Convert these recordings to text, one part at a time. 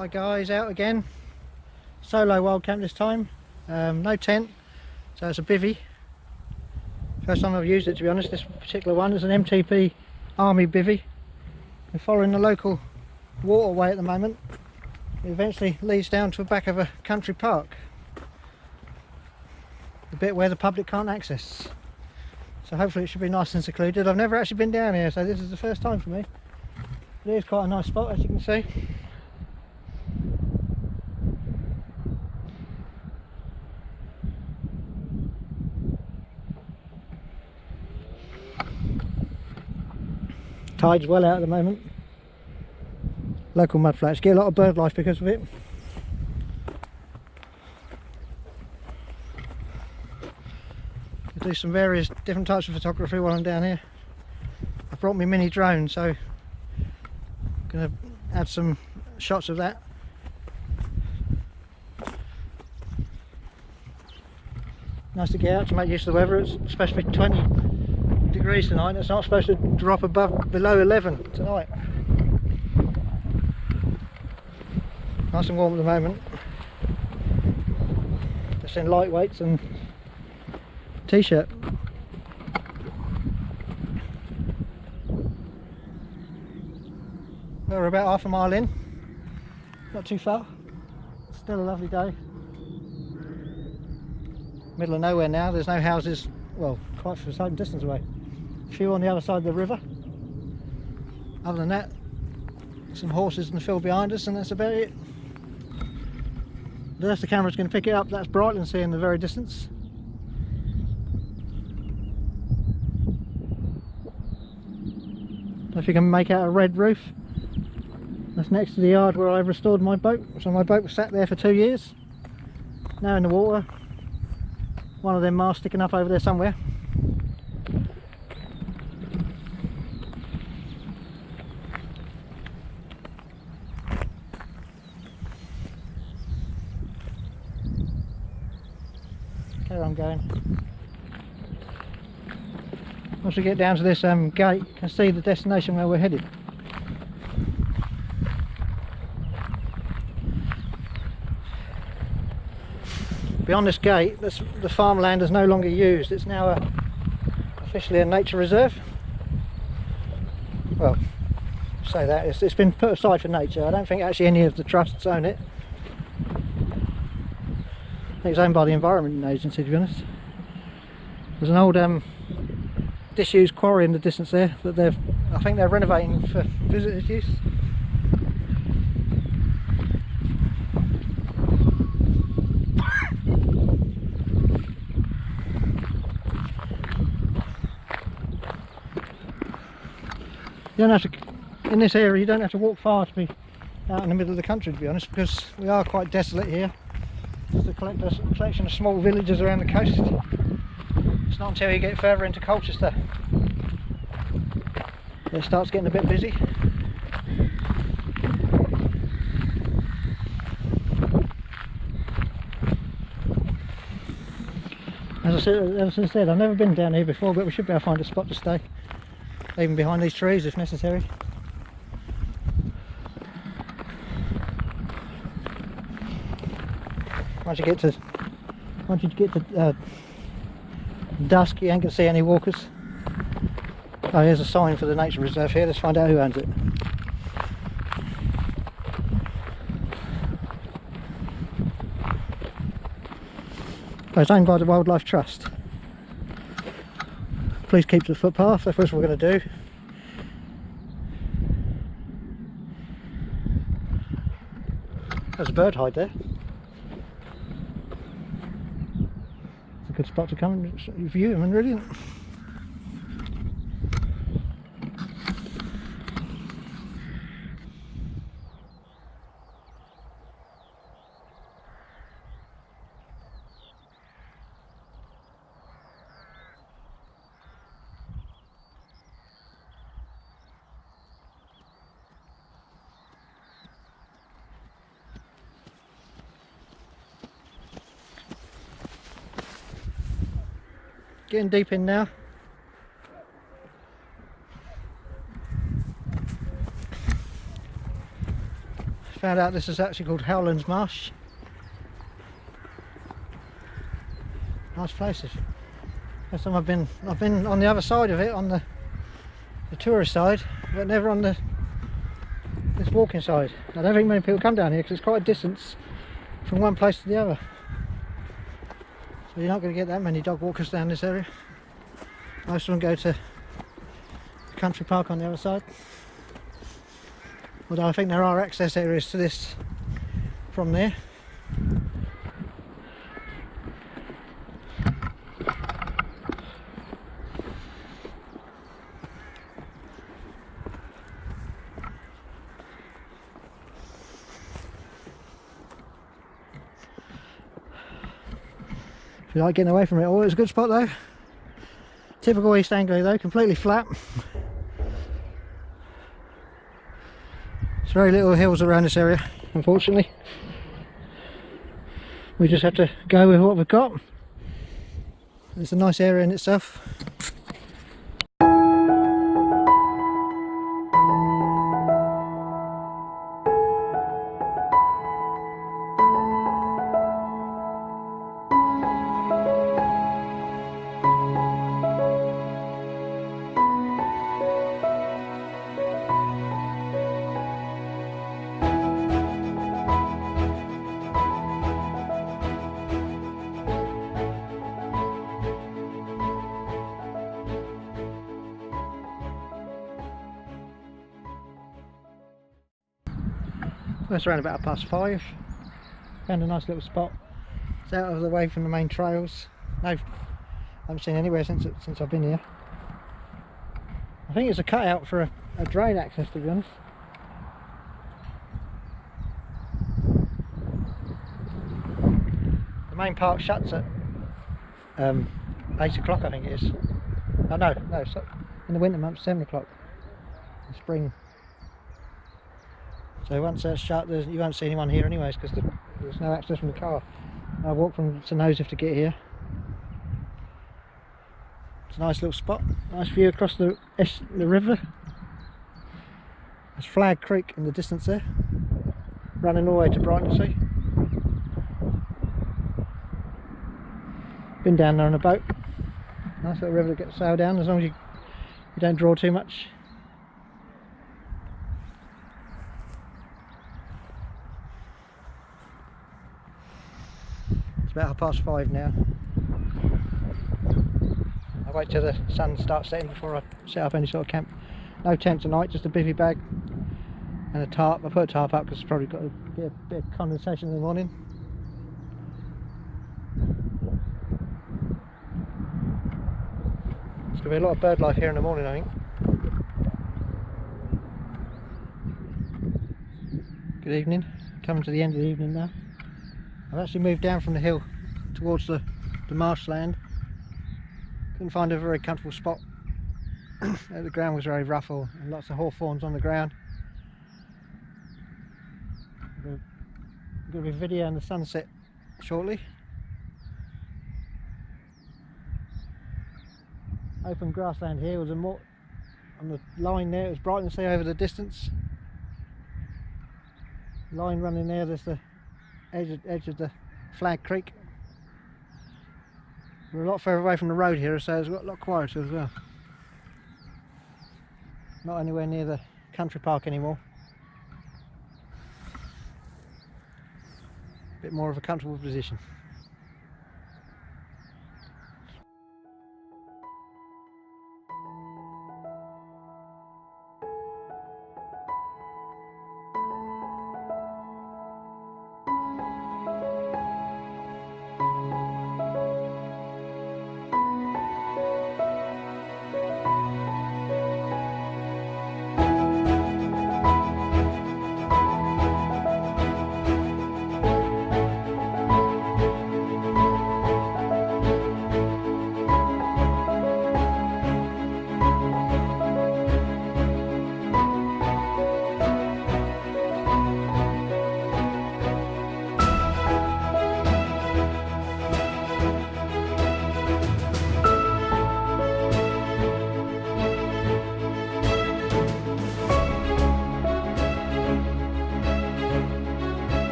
Hi guys, out again. Solo wild camp this time. No tent, so it's a bivvy. First time I've used it, to be honest. This particular one is an MTP army bivvy. We're following the local waterway at the moment. It eventually leads down to the back of a country park, the bit where the public can't access. So hopefully it should be nice and secluded. I've never actually been down here, so this is the first time for me. It is quite a nice spot, as you can see. Tide's well out at the moment. Local mud flats, get a lot of bird life because of it. I do some various different types of photography while I'm down here. I brought my mini drone, so I'm going to add some shots of that. Nice to get out to make use of the weather. It's supposed to be 20 degrees tonight. It's not supposed to drop below 11 tonight. Nice and warm at the moment. Just in lightweights and t-shirt. We're about half a mile in, not too far. Still a lovely day. Middle of nowhere now. There's no houses, well, quite a certain distance away. A few on the other side of the river. Other than that, some horses in the field behind us, and that's about it. The rest of the camera's going to pick it up. That's Brightlingsea in the very distance. If you can make out a red roof, that's next to the yard where I restored my boat. So my boat was sat there for 2 years, now in the water. One of them masts sticking up over there somewhere. There I'm going. Once we get down to this gate, you can see the destination where we're headed. Beyond this gate, the farmland is no longer used. It's now officially a nature reserve. Well, say that, it's been put aside for nature. I don't think actually any of the trusts own it. I think it's owned by the Environment Agency, to be honest. There's an old disused quarry in the distance there that I think they're renovating for visitors' use. You don't have to, in this area, you don't have to walk far to be out in the middle of the country, to be honest, because we are quite desolate here. Just a collection of small villages around the coast. It's not until you get further into Colchester that it starts getting a bit busy. As I said, I've never been down here before, but we should be able to find a spot to stay, even behind these trees if necessary. Once you get to dusk, you ain't gonna see any walkers. Oh, here's a sign for the nature reserve here. Let's find out who owns it. Oh, it's owned by the Wildlife Trust. Please keep to the footpath. That's what we're going to do. There's a bird hide there. It's a good spot to come and view them, really, isn't it? Getting deep in now. Found out this is actually called Howland's Marsh. Nice places. First time I've been on the other side of it, on the tourist side, but never on this walking side. I don't think many people come down here because it's quite a distance from one place to the other. So you're not going to get that many dog walkers down this area. Most of them go to the country park on the other side. Although I think there are access areas to this from there. If you like getting away from it all, it's a good spot though. Typical East Anglia though, completely flat. There's very little hills around this area, unfortunately. We just have to go with what we've got. It's a nice area in itself. It's around about 5:30. Found a nice little spot. It's out of the way from the main trails. No, I haven't seen anywhere since I've been here. I think it's a cutout for a drain access, to be honest. The main park shuts at 8 o'clock, I think it is. Oh no, so in the winter months 7 o'clock. In spring. So once that's shut, you won't see anyone here anyways, because there's no access from the car. I walked from St Joseph to get here. It's a nice little spot, nice view across the river. There's Flag Creek in the distance there, running all the way to Brighton Sea. Been down there on a boat. Nice little river to get sail down, as long as you don't draw too much. It's about 5:30 now. I'll wait till the sun starts setting before I set up any sort of camp. No tent tonight, just a bivvy bag and a tarp. I put a tarp up because it's probably got a bit of condensation in the morning. There's going to be a lot of bird life here in the morning, I think. Good evening. Coming to the end of the evening now. I've actually moved down from the hill towards the marshland. Couldn't find a very comfortable spot. The ground was very rough and lots of hawthorns on the ground. I'm going to be videoing the sunset shortly. Open grassland here with on the line there. It was Brighton Sea over the distance. Line running there. There's the edge of the Flag Creek. We're a lot further away from the road here, so it's got a lot quieter as well. Not anywhere near the country park anymore. A bit more of a comfortable position.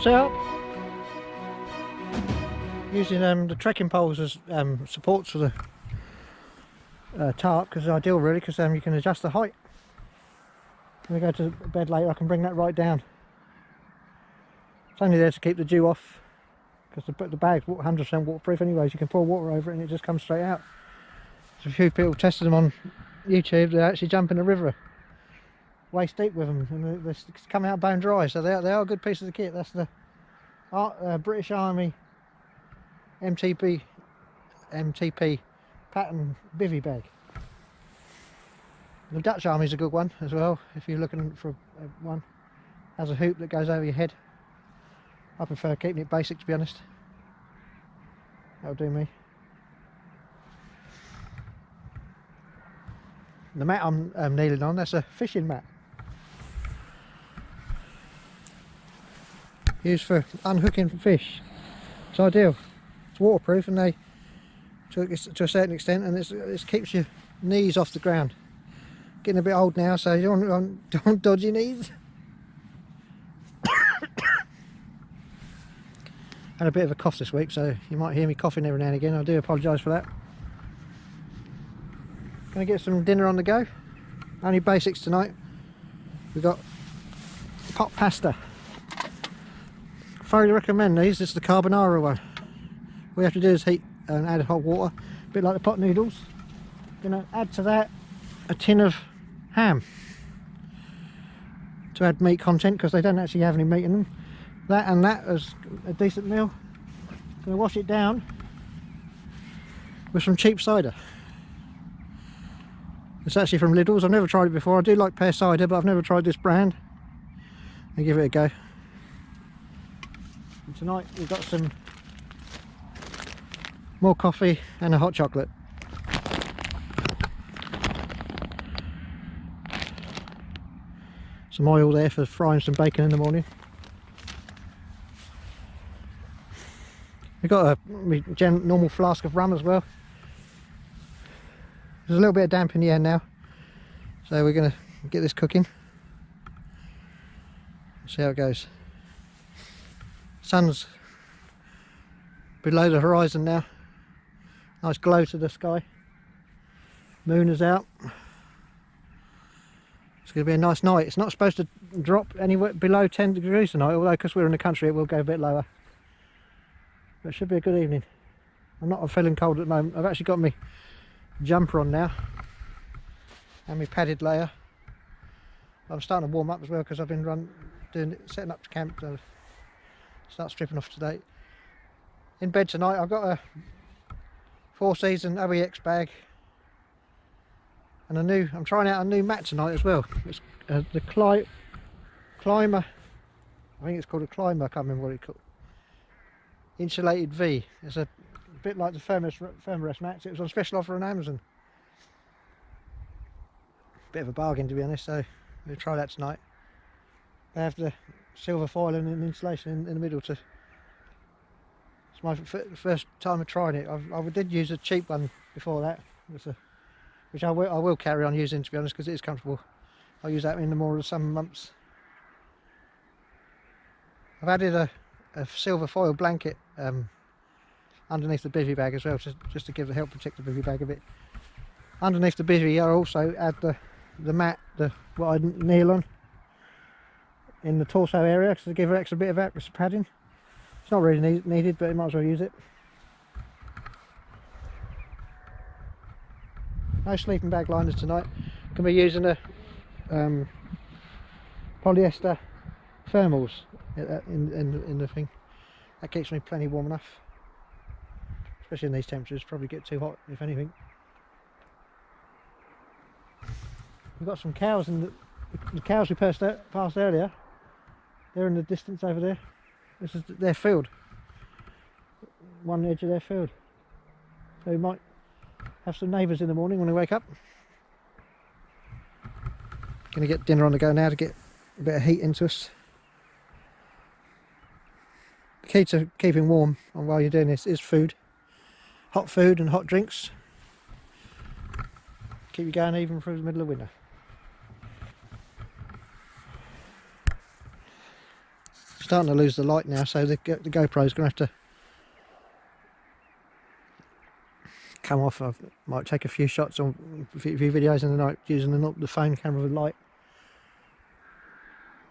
setup. Using the trekking poles as supports for the tarp, because it's ideal really, because you can adjust the height. When I go to bed later I can bring that right down. It's only there to keep the dew off, because the bag's 100% waterproof anyways. You can pour water over it and it just comes straight out. There's a few people tested them on YouTube. They actually jump in the river waist deep with them, and they come out bone dry. So they are good pieces of kit. That's the British Army MTP pattern bivvy bag. The Dutch Army's a good one as well if you're looking for one. Has a hoop that goes over your head. I prefer keeping it basic, to be honest. That'll do me. The mat I'm kneeling on, that's a fishing mat. Used for unhooking fish. It's ideal. It's waterproof, and they to a certain extent, and it keeps your knees off the ground. Getting a bit old now, so you don't want dodgy knees. Had a bit of a cough this week, so you might hear me coughing every now and again. I do apologise for that. Gonna get some dinner on the go. Only basics tonight. We've got pot pasta. Thoroughly recommend these. This is the carbonara one. All you have to do is heat and add hot water, a bit like the pot noodles. Gonna add to that a tin of ham to add meat content, because they don't actually have any meat in them. That and that as a decent meal. Gonna wash it down with some cheap cider. It's actually from Lidl's. I've never tried it before. I do like pear cider, but I've never tried this brand. I'll give it a go. And tonight we've got some more coffee and a hot chocolate. Some oil there for frying some bacon in the morning. We've got a normal flask of rum as well. There's a little bit of damp in the air now, so we're going to get this cooking. See how it goes. Sun's below the horizon now. Nice glow to the sky. Moon is out. It's going to be a nice night. It's not supposed to drop anywhere below 10 degrees tonight, although because we're in the country it will go a bit lower. But it should be a good evening. I'm not feeling cold at the moment. I've actually got my jumper on now and my padded layer. I'm starting to warm up as well, because I've been setting up to camp to start stripping off today. In bed tonight I've got a 4-season OEX bag, and I'm trying out a new mat tonight as well. It's the Climber, I think it's called a Climber, I can't remember what it's called. Insulated V. It's a bit like the Thermarest mats. It was on special offer on Amazon. Bit of a bargain, to be honest, so we'll try that tonight. They have the silver foil and an insulation in the middle to... It's my first time of trying it. I did use a cheap one before that, which I will carry on using, to be honest, because it is comfortable. I'll use that in the more of the summer months. I've added a silver foil blanket underneath the bivvy bag as well, just to help protect the bivvy bag a bit. Underneath the bivvy I also add the mat, what I kneel on in the torso area, to give an extra bit of extra padding. It's not really needed, but you might as well use it. No sleeping bag liners tonight. Can be using a polyester thermals in the thing. That keeps me plenty warm enough, especially in these temperatures. Probably get too hot if anything. We've got some cows in the cows we passed earlier. They're in the distance over there. This is their field, one edge of their field. So we might have some neighbours in the morning when we wake up. Gonna get dinner on the go now to get a bit of heat into us. The key to keeping warm while you're doing this is food. Hot food and hot drinks. Keep you going even through the middle of winter. starting to lose the light now, so the GoPro's going to have to come off. I might take a few shots on a few videos in the night using the phone camera with light.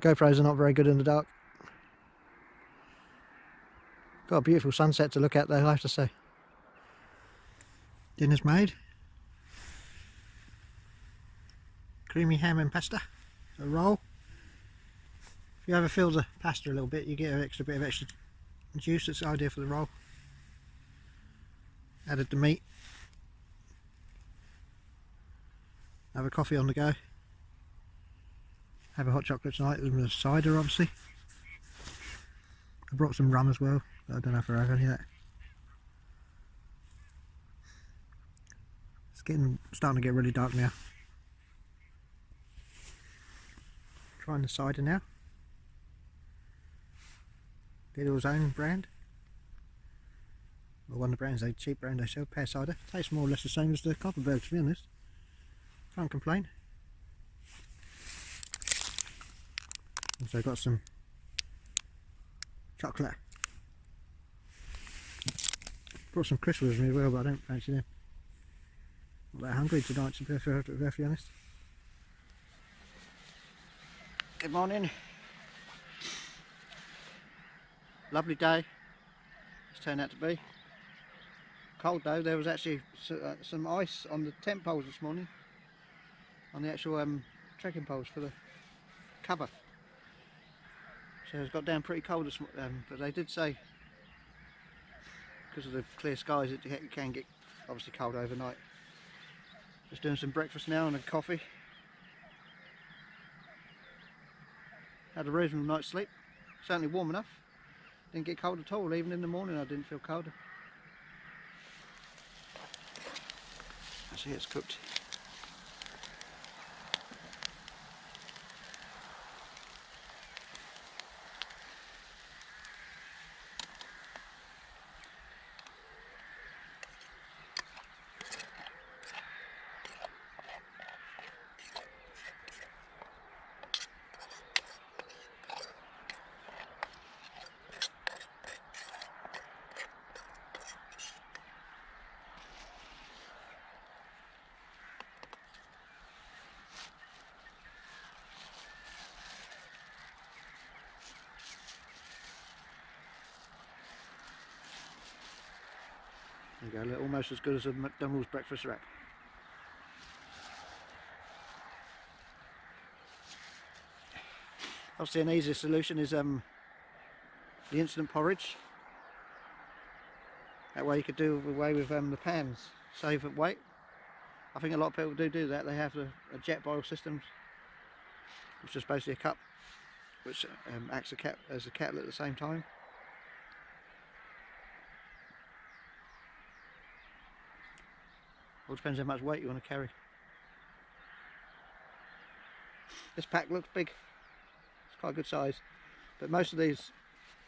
GoPros are not very good in the dark. Got a beautiful sunset to look at though, I have to say. Dinner's made. Creamy ham and pasta, a roll. If you ever fill the pasta a little bit, you get an extra bit of extra juice. That's the idea for the roll. Added the meat. Have a coffee on the go. Have a hot chocolate tonight with a cider, obviously. I brought some rum as well. I don't know if I have any of that. It's starting to get really dark now. Trying the cider now. Lidl's own brand. Well, one of the brands, they cheap brand they sell, pear cider. Tastes more or less the same as the Copperberg, to be honest. Can't complain. Also got some chocolate. Brought some crisps with me as well, but I don't fancy them. Not that hungry tonight, to be perfectly honest. Good morning. Lovely day. It's turned out to be. Cold though. There was actually some ice on the tent poles this morning. On the actual trekking poles for the cover. So it's got down pretty cold this morning, but they did say because of the clear skies it can get obviously cold overnight. Just doing some breakfast now and a coffee. Had a reasonable night's sleep. Certainly warm enough. Didn't get cold at all. Even in the morning I didn't feel cold. I see it's cooked. There you go, almost as good as a McDonald's breakfast wrap. Obviously an easier solution is the instant porridge. That way you could do away with the pans, save at weight. I think a lot of people do that. They have a jet boil system, which is basically a cup which acts as a kettle at the same time. All depends how much weight you want to carry. This pack looks big. It's quite a good size, but most of these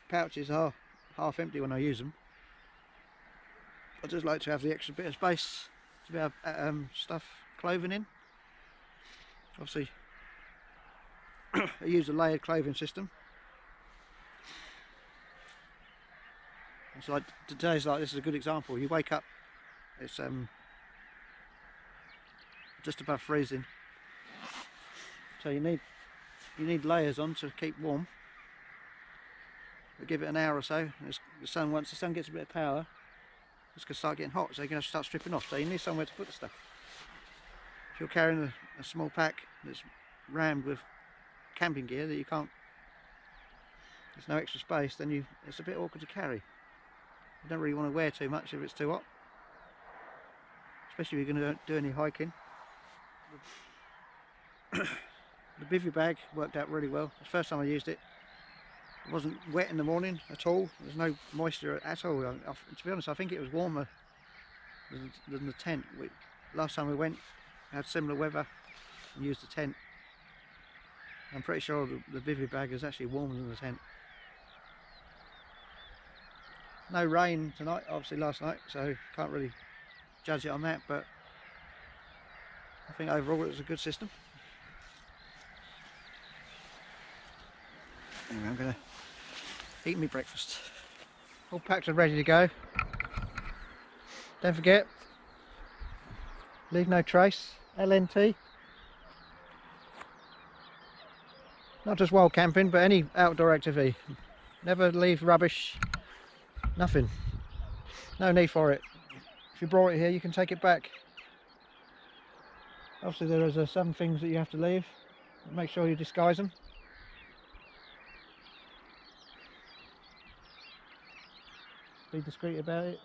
pouches are half empty when I use them. I just like to have the extra bit of space to be able to stuff clothing in. Obviously I use a layered clothing system. So today's like this is a good example. You wake up, it's just above freezing, so you need layers on to keep warm. But give it an hour or so. Once the sun gets a bit of power, it's going to start getting hot, so you're going to start stripping off. So you need somewhere to put the stuff. If you're carrying a small pack that's rammed with camping gear that you can't, there's no extra space, then it's a bit awkward to carry. You don't really want to wear too much if it's too hot, especially if you're going to do any hiking. The Bivvy bag worked out really well. The first time I used it, it wasn't wet in the morning at all. There's no moisture at all. To be honest, I think it was warmer than the tent. Last time we went, we had similar weather and used the tent. I'm pretty sure the Bivvy bag is actually warmer than the tent. No rain tonight, obviously last night, so can't really judge it on that, but I think overall it was a good system. Anyway, I'm going to eating me breakfast. All packed and ready to go. Don't forget, leave no trace, LNT. Not just wild camping, but any outdoor activity. Never leave rubbish, nothing. No need for it. If you brought it here, you can take it back. Obviously there is some things that you have to leave. Make sure you disguise them. Be discreet about it.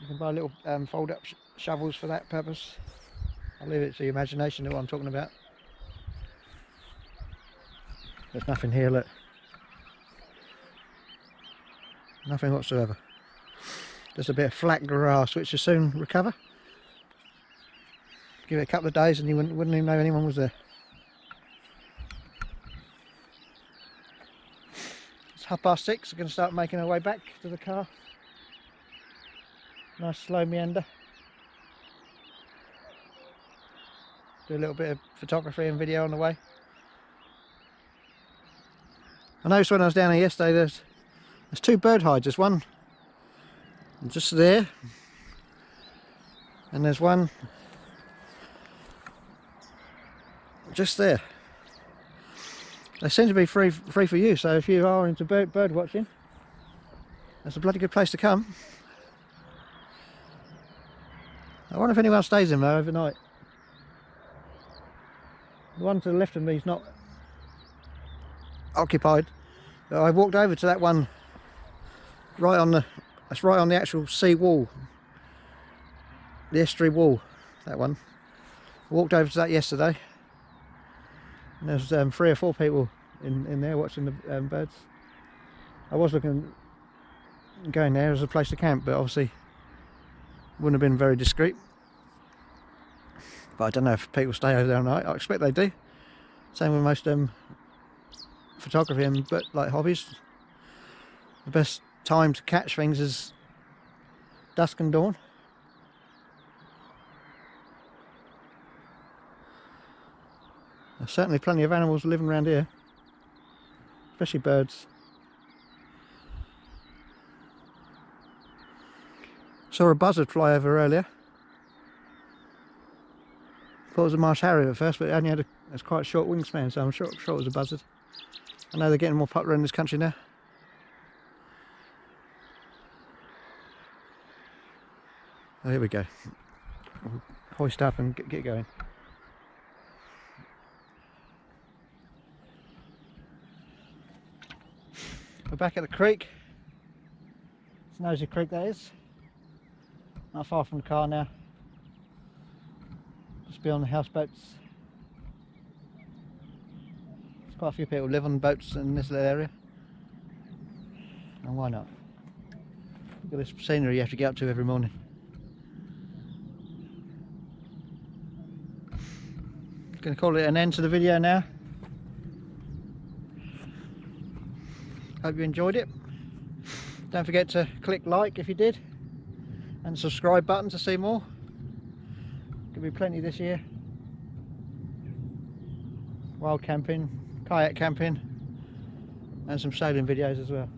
You can buy little fold-up shovels for that purpose. I'll leave it to your imagination of what I'm talking about. There's nothing here, look. Nothing whatsoever. Just a bit of flat grass which will soon recover. Give it a couple of days and you wouldn't even know anyone was there. It's 6:30, we're going to start making our way back to the car. Nice slow meander. Do a little bit of photography and video on the way. I noticed when I was down here yesterday there's 2 bird hides. There's one just there and there's one just there. They seem to be free for you, so if you are into bird watching, that's a bloody good place to come. I wonder if anyone stays in there overnight. The one to the left of me is not occupied. I walked over to that one that's right on the actual sea wall, the estuary wall, that one. I walked over to that yesterday and there's 3 or 4 people in there watching the birds. I was going there as a place to camp, but obviously wouldn't have been very discreet. But I don't know if people stay over there all night. I expect they do. Same with most photography and like hobbies. The best time to catch things is dusk and dawn. There's certainly plenty of animals living around here, especially birds. Saw a buzzard fly over earlier. Thought it was a marsh harrier at first, but it only had it's quite a short wingspan, so I'm sure it was a buzzard. I know they're getting more popular in this country now. Oh, here we go. We'll hoist up and get going. We're back at the creek. It's Nosy Creek, that is. Not far from the car now. Just beyond the houseboats. There's quite a few people live on boats in this little area. And why not? Look at this scenery you have to get up to every morning. Going to call it an end to the video now. Hope you enjoyed it. Don't forget to click like if you did, and subscribe button to see more. There'll be plenty this year. Wild camping, kayak camping, and some sailing videos as well.